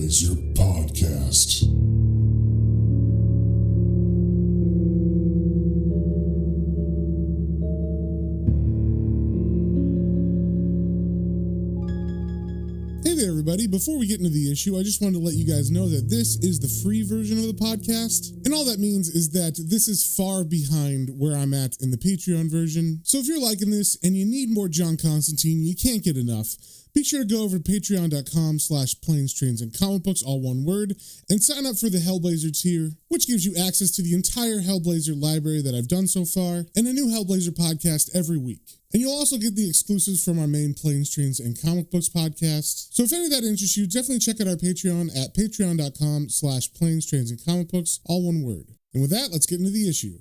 Hellblazer podcast. Hey there, everybody. Before we get into the issue, I just wanted to let you guys know that this is the free version of the podcast. And all that means is that this is far behind where I'm at in the Patreon version. So if you're liking this and you need more John Constantine, you can't get enough, be sure to go over to patreon.com/planes, trains, and comic books, all one word, and sign up for the Hellblazer tier, which gives you access to the entire Hellblazer library that I've done so far, and a new Hellblazer podcast every week. And you'll also get the exclusives from our main Planes, Trains, and Comic Books podcast. So if any of that interests you, definitely check out our Patreon at patreon.com/planes, trains, and comic books, all one word. And with that, let's get into the issue.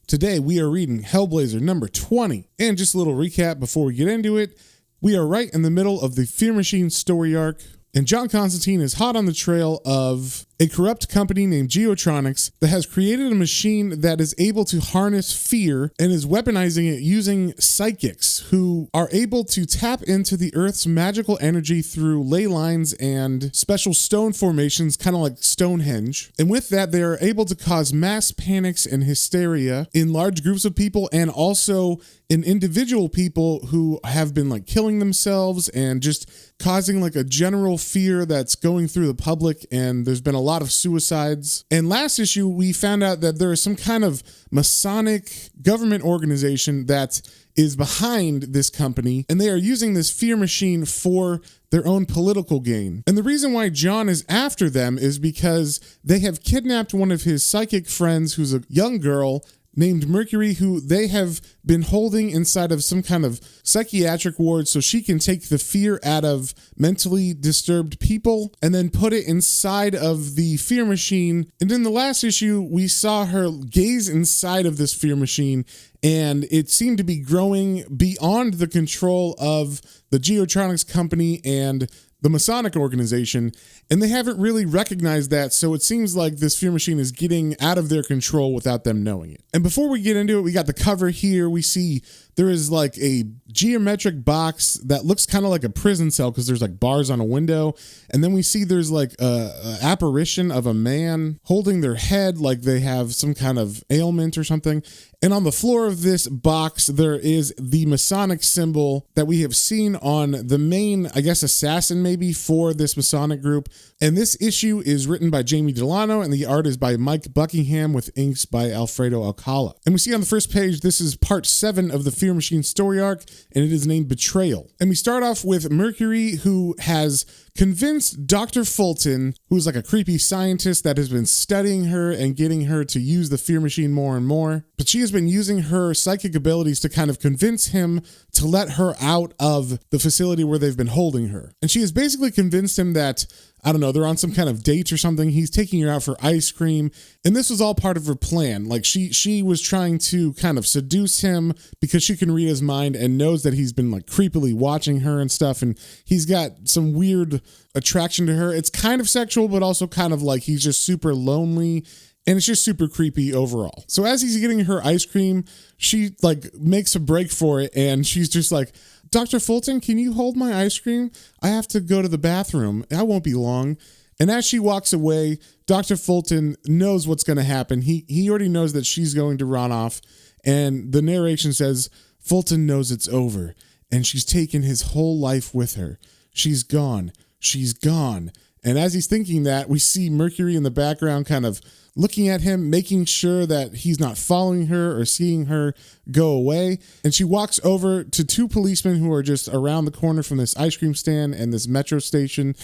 Today, we are reading Hellblazer number 20. And just a little recap before we get into it. We are right in the middle of the Fear Machine story arc, and John Constantine is hot on the trail of a corrupt company named Geotronics that has created a machine that is able to harness fear and is weaponizing it using psychics who are able to tap into the Earth's magical energy through ley lines and special stone formations, kind of like Stonehenge. And with that, they are able to cause mass panics and hysteria in large groups of people and also in individual people who have been like killing themselves and just causing like a general fear that's going through the public. And there's been a lot of suicides. And last issue, we found out that there is some kind of Masonic government organization that is behind this company, and they are using this fear machine for their own political gain. And the reason why John is after them is because they have kidnapped one of his psychic friends, who's a young girl named Mercury, who they have been holding inside of some kind of psychiatric ward so she can take the fear out of mentally disturbed people and then put it inside of the fear machine. And in the last issue, we saw her gaze inside of this fear machine, and it seemed to be growing beyond the control of the Geotronics company and the Masonic organization, and they haven't really recognized that, so it seems like this fear machine is getting out of their control without them knowing it. And before we get into it, we got the cover here. We see there is like a geometric box that looks kind of like a prison cell because there's like bars on a window, and then we see there's like a apparition of a man holding their head like they have some kind of ailment or something. And on the floor of this box, there is the Masonic symbol that we have seen on the main, I guess, assassin maybe for this Masonic group. And this issue is written by Jamie Delano, and the art is by Mike Buckingham with inks by Alfredo Alcala. And we see on the first page, this is part 7 of the Fear Machine story arc, and it is named Betrayal. And we start off with Mercury, who has convinced Dr. Fulton, who's like a creepy scientist that has been studying her and getting her to use the fear machine more and more. But she has been using her psychic abilities to kind of convince him to let her out of the facility where they've been holding her. And she has basically convinced him that, I don't know, they're on some kind of date or something. He's taking her out for ice cream. And this was all part of her plan. Like she was trying to kind of seduce him because she can read his mind and knows that he's been like creepily watching her and stuff. And he's got some weird attraction to her. It's kind of sexual, but also kind of like he's just super lonely. And it's just super creepy overall. So as he's getting her ice cream, she like makes a break for it. And she's just like, Dr. Fulton, can you hold my ice cream? I have to go to the bathroom. I won't be long. And as she walks away, Dr. Fulton knows what's going to happen. He already knows that she's going to run off. And the narration says, Fulton knows it's over. And she's taken his whole life with her. She's gone. She's gone. And as he's thinking that, we see Mercury in the background kind of looking at him, making sure that he's not following her or seeing her go away. And she walks over to 2 policemen who are just around the corner from this ice cream stand and this metro station.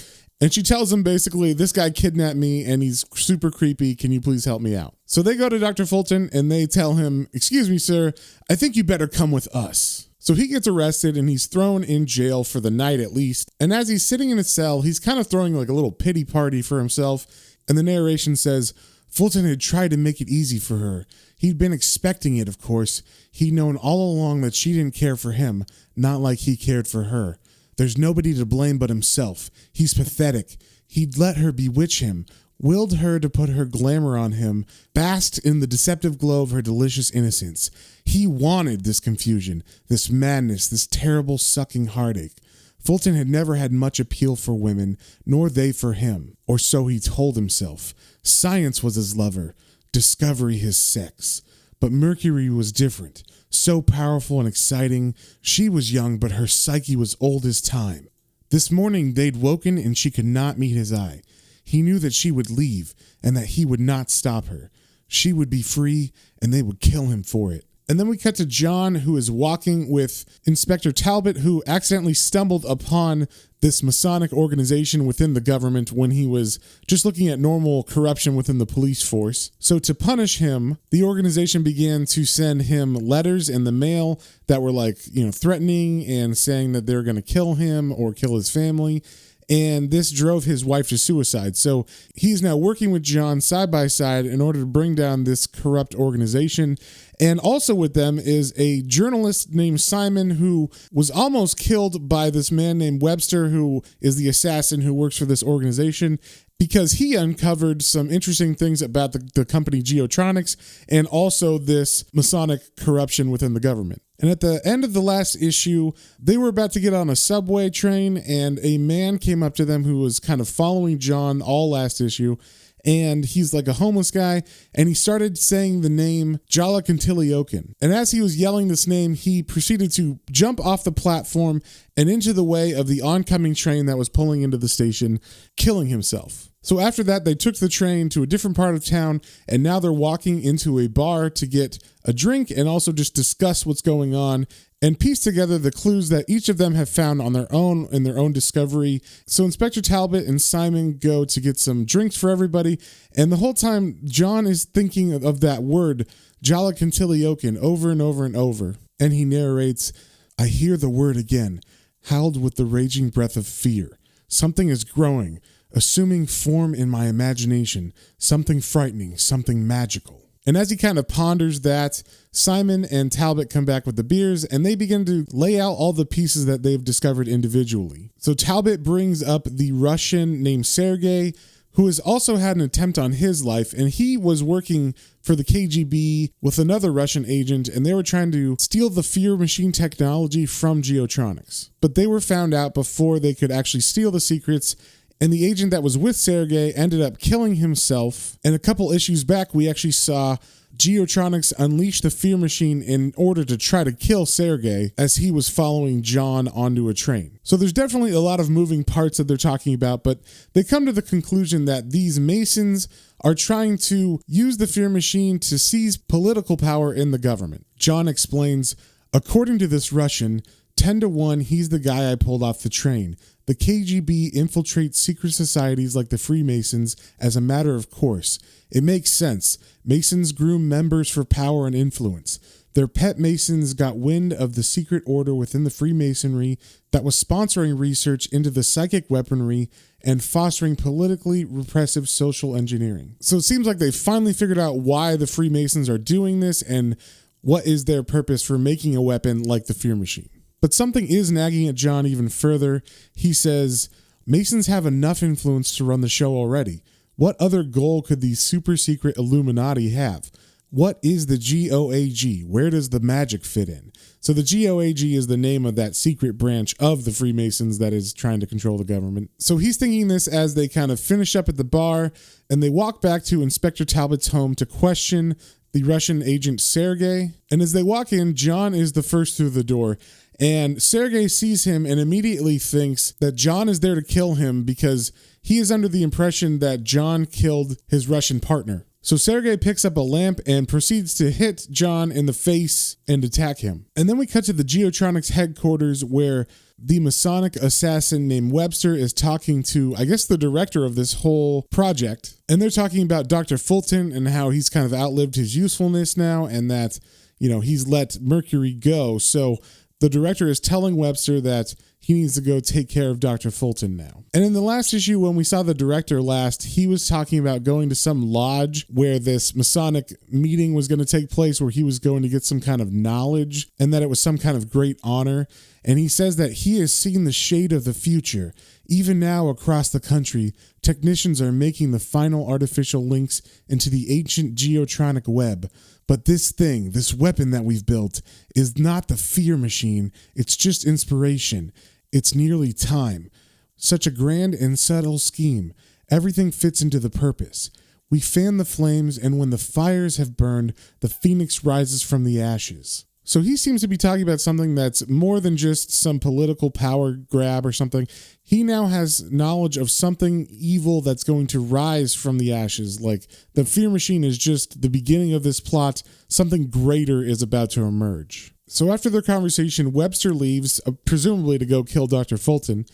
And she tells them basically, this guy kidnapped me and he's super creepy. Can you please help me out? So they go to Dr. Fulton and they tell him, excuse me, sir, I think you better come with us. So he gets arrested and he's thrown in jail for the night at least. And as he's sitting in his cell, he's kind of throwing like a little pity party for himself. And the narration says, Fulton had tried to make it easy for her. He'd been expecting it, of course. He'd known all along that she didn't care for him, not like he cared for her. There's nobody to blame but himself. He's pathetic. He'd let her bewitch him, willed her to put her glamour on him, basked in the deceptive glow of her delicious innocence. He wanted this confusion, this madness, this terrible sucking heartache. Fulton had never had much appeal for women, nor they for him, or so he told himself. Science was his lover, discovery his sex. But Mercury was different, so powerful and exciting. She was young, but her psyche was old as time. This morning they'd woken and she could not meet his eye. He knew that she would leave and that he would not stop her. She would be free and they would kill him for it. And then we cut to John, who is walking with Inspector Talbot, who accidentally stumbled upon this Masonic organization within the government when he was just looking at normal corruption within the police force. So to punish him, the organization began to send him letters in the mail that were threatening and saying that they're going to kill him or kill his family. And this drove his wife to suicide. So he's now working with John side by side in order to bring down this corrupt organization. And also with them is a journalist named Simon, who was almost killed by this man named Webster, who is the assassin who works for this organization, because he uncovered some interesting things about the company Geotronics and also this Masonic corruption within the government. And at the end of the last issue, they were about to get on a subway train, and a man came up to them who was kind of following John all last issue. And he's like a homeless guy, and he started saying the name Jala Cantiliokin. And as he was yelling this name, he proceeded to jump off the platform and into the way of the oncoming train that was pulling into the station, killing himself. So after that, they took the train to a different part of town, and now they're walking into a bar to get a drink and also just discuss what's going on and piece together the clues that each of them have found on their own in their own discovery. So Inspector Talbot and Simon go to get some drinks for everybody, and the whole time John is thinking of that word, Jala Cantiliokin, over and over and over. And he narrates, "I hear the word again, howled with the raging breath of fear. Something is growing, assuming form in my imagination, something frightening, something magical." And as he kind of ponders that, Simon and Talbot come back with the beers, and they begin to lay out all the pieces that they've discovered individually. So Talbot brings up the Russian named Sergei, who has also had an attempt on his life, and he was working for the KGB with another Russian agent, and they were trying to steal the fear machine technology from Geotronics. But they were found out before they could actually steal the secrets, and the agent that was with Sergei ended up killing himself. And a couple issues back, we actually saw Geotronics unleash the fear machine in order to try to kill Sergei as he was following John onto a train. So there's definitely a lot of moving parts that they're talking about, but they come to the conclusion that these Masons are trying to use the fear machine to seize political power in the government. John explains, "According to this Russian, 10-1, he's the guy I pulled off the train. The KGB infiltrates secret societies like the Freemasons as a matter of course. It makes sense. Masons groom members for power and influence. Their pet Masons got wind of the secret order within the Freemasonry that was sponsoring research into the psychic weaponry and fostering politically repressive social engineering." So it seems like they finally figured out why the Freemasons are doing this and what is their purpose for making a weapon like the fear machine. But something is nagging at John even further. He says, "Masons have enough influence to run the show already. What other goal could these super secret Illuminati have? What is the GOAG? Where does the magic fit in?" So the GOAG is the name of that secret branch of the Freemasons that is trying to control the government. So he's thinking this as they kind of finish up at the bar, and they walk back to Inspector Talbot's home to question the Russian agent Sergei. And as they walk in, John is the first through the door. And Sergei sees him and immediately thinks that John is there to kill him because he is under the impression that John killed his Russian partner. So Sergei picks up a lamp and proceeds to hit John in the face and attack him. And then we cut to the Geotronics headquarters where the Masonic assassin named Webster is talking to, I guess, the director of this whole project. And they're talking about Dr. Fulton and how he's kind of outlived his usefulness now and that, he's let Mercury go. So the director is telling Webster that he needs to go take care of Dr. Fulton now. And in the last issue, when we saw the director last, he was talking about going to some lodge where this Masonic meeting was going to take place, where he was going to get some kind of knowledge and that it was some kind of great honor. And he says that he has seen the shade of the future. Even now across the country, technicians are making the final artificial links into the ancient geotronic web. But this thing, this weapon that we've built, is not the fear machine. It's just inspiration. It's nearly time. Such a grand and subtle scheme. Everything fits into the purpose. We fan the flames, and when the fires have burned, the phoenix rises from the ashes. So he seems to be talking about something that's more than just some political power grab or something. He now has knowledge of something evil that's going to rise from the ashes. Like the fear machine is just the beginning of this plot. Something greater is about to emerge. So after their conversation, Webster leaves, presumably to go kill Dr. Fulton.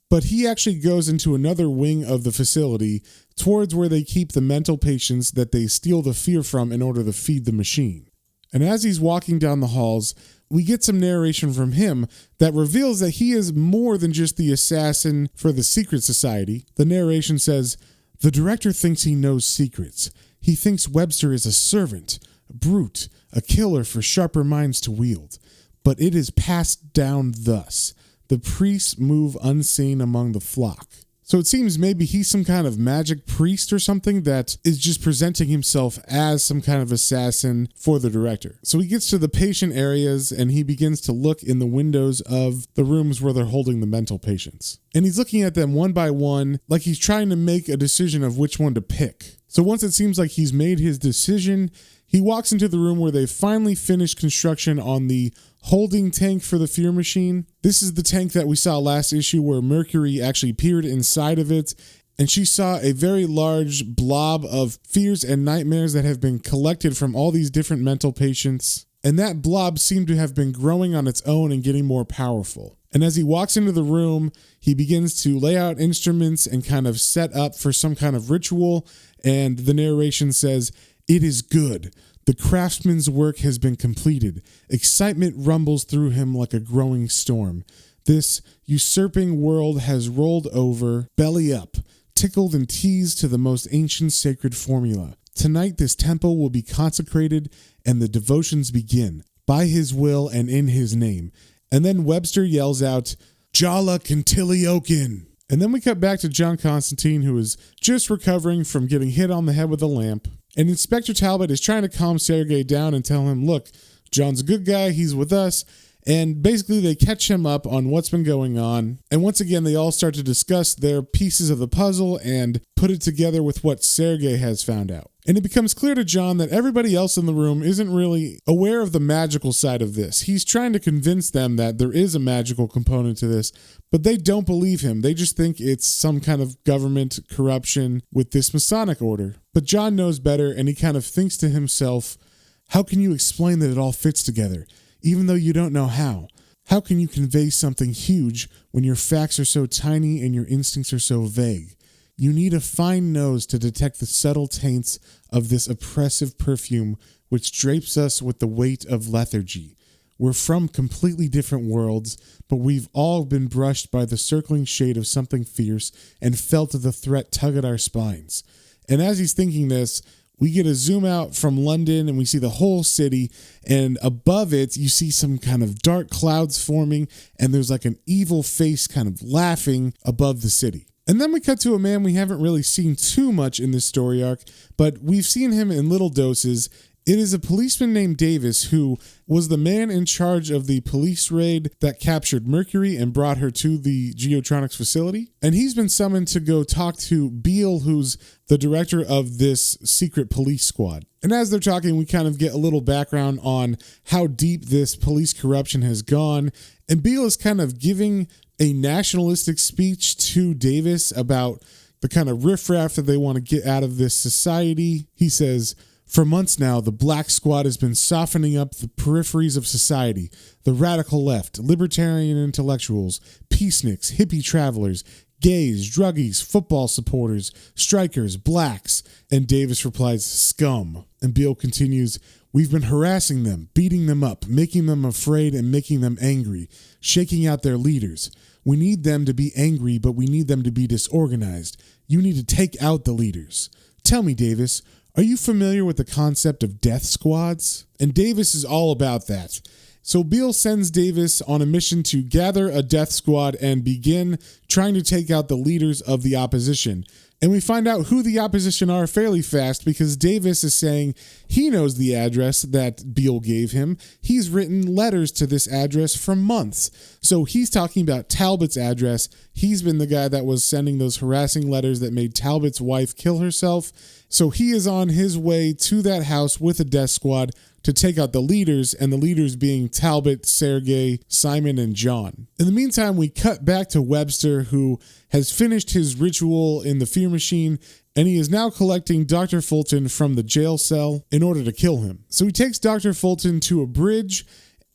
But he actually goes into another wing of the facility towards where they keep the mental patients that they steal the fear from in order to feed the machine. And as he's walking down the halls, we get some narration from him that reveals that he is more than just the assassin for the secret society. The narration says, "The director thinks he knows secrets. He thinks Webster is a servant, a brute, a killer for sharper minds to wield. But it is passed down thus. The priests move unseen among the flock." So it seems maybe he's some kind of magic priest or something that is just presenting himself as some kind of assassin for the director. So he gets to the patient areas and he begins to look in the windows of the rooms where they're holding the mental patients. And he's looking at them one by one, like he's trying to make a decision of which one to pick. So once it seems like he's made his decision, he walks into the room where they finally finished construction on the holding tank for the fear machine. This is the tank that we saw last issue where Mercury actually peered inside of it, and she saw a very large blob of fears and nightmares that have been collected from all these different mental patients. And that blob seemed to have been growing on its own and getting more powerful. And as he walks into the room, he begins to lay out instruments and kind of set up for some kind of ritual. And the narration says, "It is good. The craftsman's work has been completed. Excitement rumbles through him like a growing storm. This usurping world has rolled over, belly up, tickled and teased to the most ancient sacred formula. Tonight this temple will be consecrated and the devotions begin, by his will and in his name." And then Webster yells out, "Jala Cantiliokin." And then we cut back to John Constantine, who is just recovering from getting hit on the head with a lamp. And Inspector Talbot is trying to calm Sergei down and tell him, look, John's a good guy, he's with us. And basically they catch him up on what's been going on. And once again, they all start to discuss their pieces of the puzzle and put it together with what Sergei has found out. And it becomes clear to John that everybody else in the room isn't really aware of the magical side of this. He's trying to convince them that there is a magical component to this, but they don't believe him. They just think it's some kind of government corruption with this Masonic order. But John knows better, and he kind of thinks to himself, how can you explain that it all fits together, even though you don't know how? How can you convey something huge when your facts are so tiny and your instincts are so vague? You need a fine nose to detect the subtle taints of this oppressive perfume which drapes us with the weight of lethargy. We're from completely different worlds, but we've all been brushed by the circling shade of something fierce and felt the threat tug at our spines. And as he's thinking this, we get a zoom out from London and we see the whole city, and above it you see some kind of dark clouds forming, and there's like an evil face kind of laughing above the city. And then we cut to a man we haven't really seen too much in this story arc, but we've seen him in little doses. It is a policeman named Davis who was the man in charge of the police raid that captured Mercury and brought her to the Geotronics facility. And he's been summoned to go talk to Beale, who's the director of this secret police squad. And as they're talking, we kind of get a little background on how deep this police corruption has gone. And Beale is kind of giving a nationalistic speech to Davis about the kind of riffraff that they want to get out of this society. He says, "For months now, the Black Squad has been softening up the peripheries of society, the radical left, libertarian intellectuals, peaceniks, hippie travelers, gays, druggies, football supporters, strikers, blacks." And Davis replies, "Scum." And Beale continues, "We've been harassing them, beating them up, making them afraid and making them angry, shaking out their leaders. We need them to be angry, but we need them to be disorganized. You need to take out the leaders. Tell me, Davis, are you familiar with the concept of death squads?" And Davis is all about that. So Beale sends Davis on a mission to gather a death squad and begin trying to take out the leaders of the opposition. And we find out who the opposition are fairly fast because Davis is saying he knows the address that Beale gave him. He's written letters to this address for months. So he's talking about Talbot's address. He's been the guy that was sending those harassing letters that made Talbot's wife kill herself. So he is on his way to that house with a death squad to take out the leaders, and the leaders being Talbot, Sergei, Simon, and John. In the meantime, we cut back to Webster, who has finished his ritual in the fear machine, and he is now collecting Dr. Fulton from the jail cell in order to kill him. So he takes Dr. Fulton to a bridge,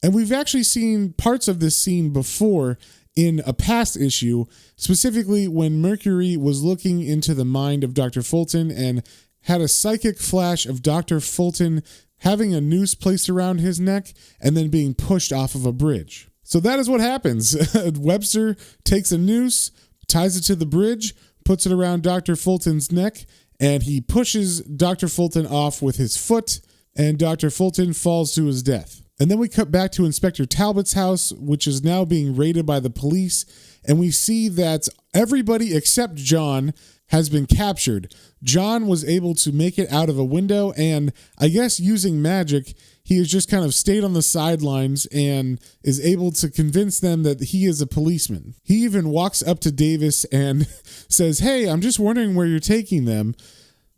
and we've actually seen parts of this scene before in a past issue, specifically when Mercury was looking into the mind of Dr. Fulton and had a psychic flash of Dr. Fulton having a noose placed around his neck and then being pushed off of a bridge. So that is what happens. Webster takes a noose, ties it to the bridge, puts it around Dr. Fulton's neck, and he pushes Dr. Fulton off with his foot, and Dr. Fulton falls to his death. And then we cut back to Inspector Talbot's house, which is now being raided by the police, and we see that everybody except John has been captured. John was able to make it out of a window, and I guess using magic, he has just kind of stayed on the sidelines and is able to convince them that he is a policeman. He even walks up to Davis and says, "Hey, I'm just wondering where you're taking them.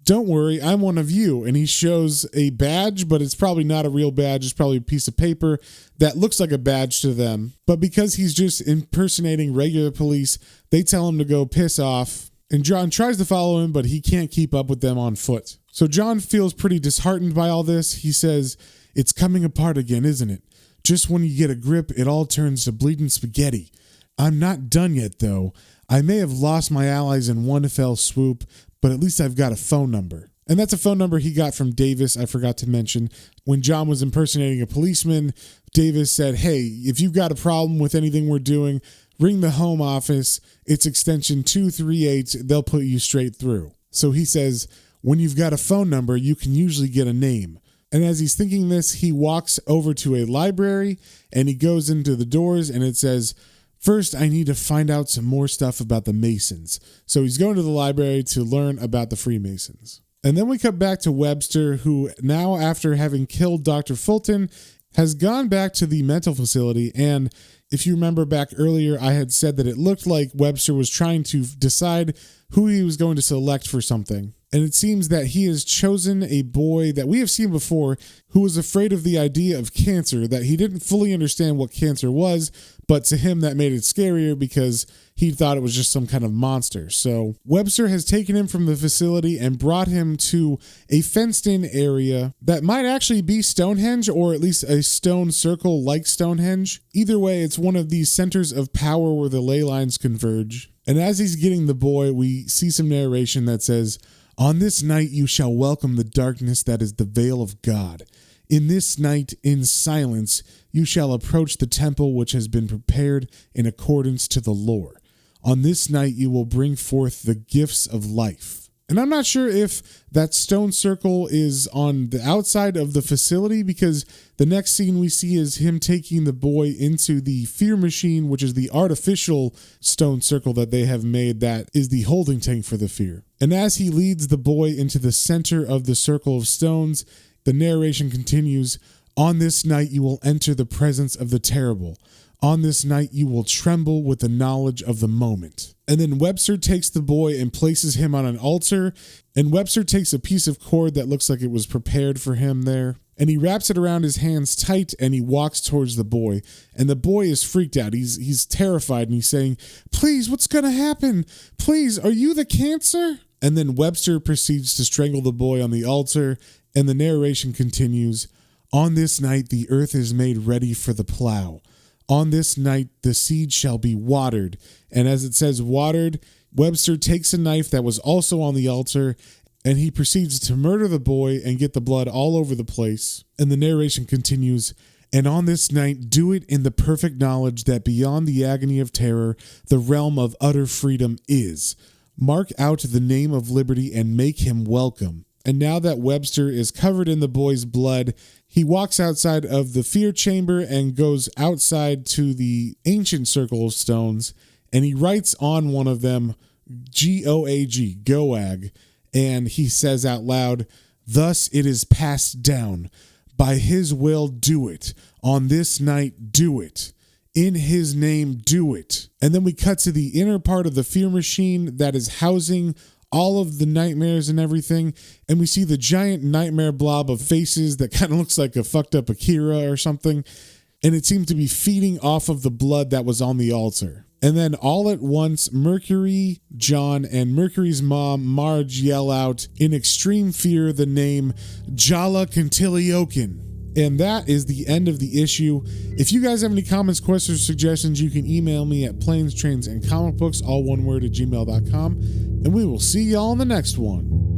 Don't worry, I'm one of you." And he shows a badge, but it's probably not a real badge. It's probably a piece of paper that looks like a badge to them. But because he's just impersonating regular police, they tell him to go piss off. And John tries to follow him, but he can't keep up with them on foot. So John feels pretty disheartened by all this. He says, "It's coming apart again, isn't it? Just when you get a grip, it all turns to bleeding spaghetti. I'm not done yet, though. I may have lost my allies in one fell swoop, but at least I've got a phone number." And that's a phone number he got from Davis, I forgot to mention. When John was impersonating a policeman, Davis said, "Hey, if you've got a problem with anything we're doing, ring the home office. It's extension 238. They'll put you straight through." So he says, when you've got a phone number, you can usually get a name. And as he's thinking this, he walks over to a library and he goes into the doors and it says, "First, I need to find out some more stuff about the Masons." So he's going to the library to learn about the Freemasons. And then we cut back to Webster, who now, after having killed Dr. Fulton, has gone back to the mental facility. And if you remember back earlier, I had said that it looked like Webster was trying to decide who he was going to select for something. And it seems that he has chosen a boy that we have seen before who was afraid of the idea of cancer, that he didn't fully understand what cancer was, but to him that made it scarier because he thought it was just some kind of monster. So Webster has taken him from the facility and brought him to a fenced-in area that might actually be Stonehenge, or at least a stone circle like Stonehenge. Either way, it's one of these centers of power where the ley lines converge. And as he's getting the boy, we see some narration that says, "On this night you shall welcome the darkness that is the veil of God. In this night, in silence, you shall approach the temple which has been prepared in accordance to the lore. On this night you will bring forth the gifts of life." And I'm not sure if that stone circle is on the outside of the facility, because the next scene we see is him taking the boy into the fear machine, which is the artificial stone circle that they have made that is the holding tank for the fear. And as he leads the boy into the center of the circle of stones, the narration continues, "On this night you will enter the presence of the terrible. On this night you will tremble with the knowledge of the moment." And then Webster takes the boy and places him on an altar, and Webster takes a piece of cord that looks like it was prepared for him there, and he wraps it around his hands tight, and he walks towards the boy. And the boy is freaked out. He's terrified, and he's saying, "Please, what's going to happen? Please, are you the cancer?" And then Webster proceeds to strangle the boy on the altar, and the narration continues, "On this night the earth is made ready for the plow. On this night the seed shall be watered." And as it says watered, Webster takes a knife that was also on the altar, and he proceeds to murder the boy and get the blood all over the place. And the narration continues, "And on this night do it in the perfect knowledge that beyond the agony of terror, the realm of utter freedom is. Mark out the name of liberty and make him welcome." And now that Webster is covered in the boy's blood, he walks outside of the fear chamber and goes outside to the ancient circle of stones, and he writes on one of them, G-O-A-G, Goag. And he says out loud, "Thus it is passed down. By his will do it. On this night do it. In his name do it." And then we cut to the inner part of the fear machine that is housing all of the nightmares and everything. And we see the giant nightmare blob of faces that kind of looks like a fucked up Akira or something. And it seemed to be feeding off of the blood that was on the altar. And then all at once, Mercury, John, and Mercury's mom, Marge, yell out in extreme fear the name Jala Cantiliokin. And that is the end of the issue. If you guys have any comments, questions, or suggestions, you can email me at planes, trains, and comic books, all one word, at gmail.com. And we will see y'all in the next one.